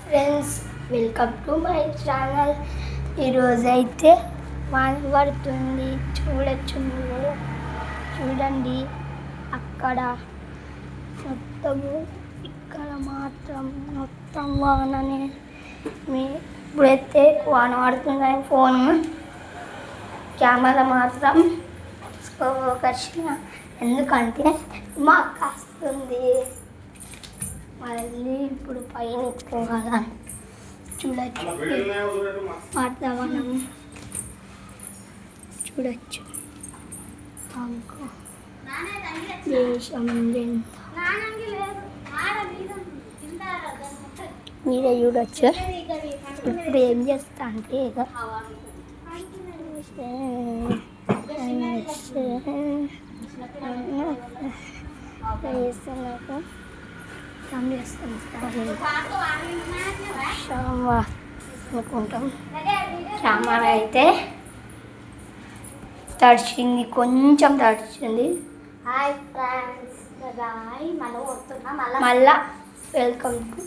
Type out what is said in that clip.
Friends, welcome to my channel. ఈరోజైతే వాన పడుతుంది. చూడొచ్చు మీరు. చూడండి అక్కడ మొత్తము, ఇక్కడ మాత్రం మొత్తం వాననే. ఇప్పుడైతే వాన పడుతుందని ఫోన్ కెమెరా మాత్రం వచ్చిన, ఎందుకంటే మా కాస్తుంది. మళ్ళీ ఇప్పుడు పైన ఎత్తుకోగలం. చూడొచ్చు వాతావరణం, చూడొచ్చు దేశం మీరే చూడొచ్చు. ఇప్పుడు ఏం చేస్తా అంటే అనుకుంటాం. కెమెరా అయితే తడిచింది, కొంచెం తడిచింది. హాయ్ ఫ్రెండ్స్, మళ్ళీ మళ్ళా వెల్కమ్ టు